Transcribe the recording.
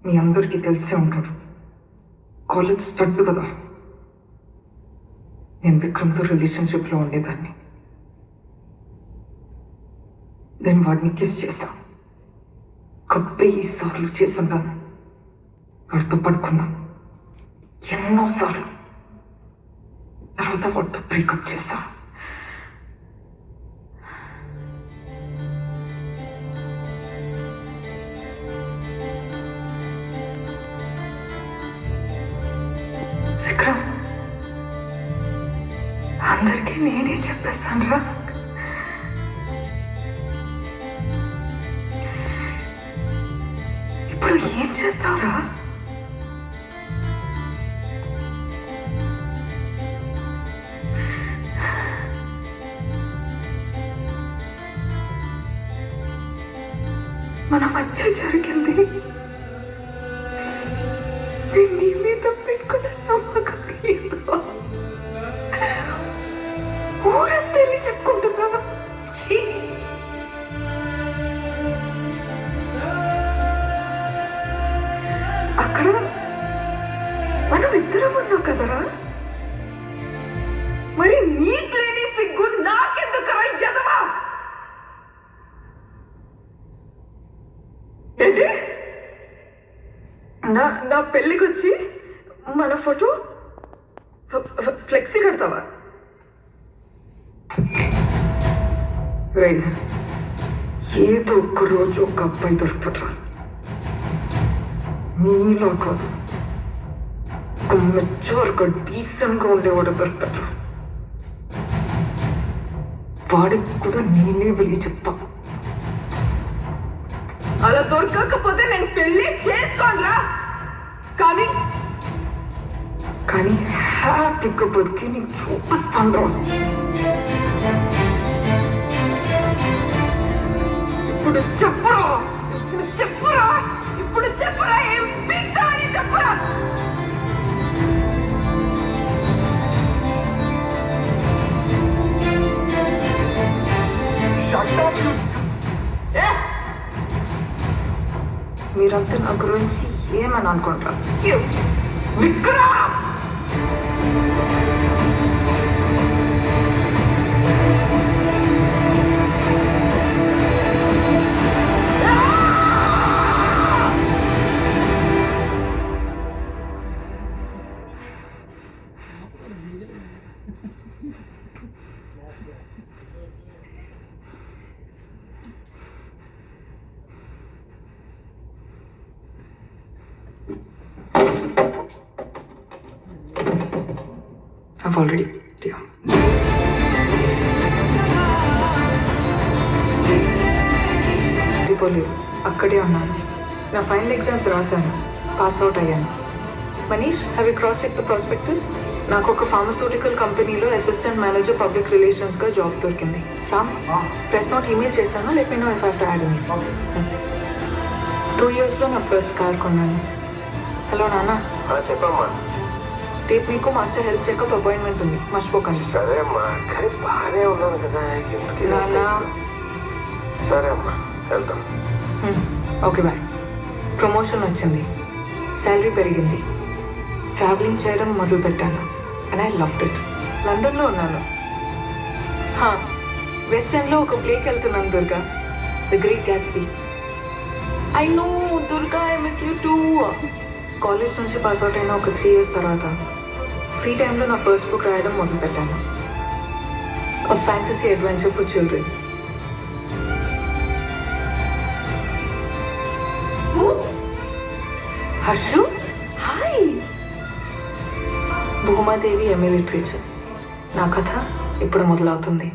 మీ అందరికీ తెలిసే ఉంటాడు. కాలేజ్ స్టడ్ కదా. నేను విక్రమ్తో రిలేషన్షిప్లో ఉండేదాన్ని. నేను వాడిని కిస్ చేశా. 1000 సార్లు చేసుంటాను. వాడితో పడుకున్నాను ఎన్నోసార్లు. తర్వాత వాడితో బ్రేకప్ చేశా. విక్రమ్, అందరికీ నేనే చెప్పేశాను రా. ఇప్పుడు ఏం చేస్తావురా? మన మధ్య జరిగింది నేను నీ మీద పెట్టుకున్న నమ్మకం లేదు. ఊరంతా వెళ్ళి చెప్పుకుంటున్నా. ఛీ! అక్కడ మనం ఇద్దరం ఉన్నాం కదరా. మరి నీకు లేని సిగ్గు నాకెందుకురా ఎదవా? ఏంటి నా పెళ్ళికి వచ్చి మన ఫోటో ఫ్లెక్సీ కడతావా? రే, ఏదో ఒక్కరోజు ఒక అబ్బాయి దొరుకుతాడు. నీలా కాదు, ఒక మెచ్యూర్గా డీసెంట్గా ఉండేవాడు దొరుకుతాడు. వాడికి కూడా నేనే వెళ్ళి చెప్తా. అలా దొరకకపోతే నేను పెళ్లి చేసుకోనరా. కానీ హ్యాపీగా బతికి నేను చూపిస్తాను రా. ఇప్పుడు చెప్పురా, ఏం పీక్తావని చెప్పురా. మీరంతా నా గురించి ఏమని అనుకుంటారు? విక్రమ్! I've already yeah. పోలేదు, అక్కడే ఉన్నాను. నా ఫైనల్ ఎగ్జామ్స్ రాశాను, పాస్ అవుట్ అయ్యాను. Manish, have you cross check the prospectus? నాకు ఒక ఫార్మస్యూటికల్ కంపెనీలో అసిస్టెంట్ మేనేజర్ పబ్లిక్ రిలేషన్స్గా జాబ్ దొరికింది. రామ్, ప్రెస్ నోట్ ఈమెయిల్ చేశాను. Let me know if I have to add any. 2 yearsలో నా ఫస్ట్ కార్ కొన్నాను. హలో నాన్న. చెప్పమ్మా. రేపు మీకు మాస్టర్ హెల్త్ చెకప్ అపాయింట్మెంట్ ఉంది, మర్చిపోకండి. సరే అమ్మా, కానీ బాగానే ఉన్నాను కదా. నాన్న. సరే అమ్మా, వెళ్తాం. Okay bye. ప్రమోషన్ వచ్చింది, శాలరీ పెరిగింది, ట్రావెలింగ్ చేయడం మొదలుపెట్టాను. And I loved it. లండన్లో ఉన్నాను. వెస్ట్ ఎండ్లో ఒక ప్లేకి వెళ్తున్నాను, Durga, the great Gatsby. I know Durga, I miss you too. College నుంచి పాస్ అవుట్ అయిన ఒక 3 years తర్వాత ఫ్రీ టైంలో నా ఫస్ట్ బుక్ రాయడం మొదలుపెట్టాను. అ fantasy adventure for children. Harshu, hi. Bhumadevi MA literature. నా కథ ఇప్పుడు మొదలవుతుంది.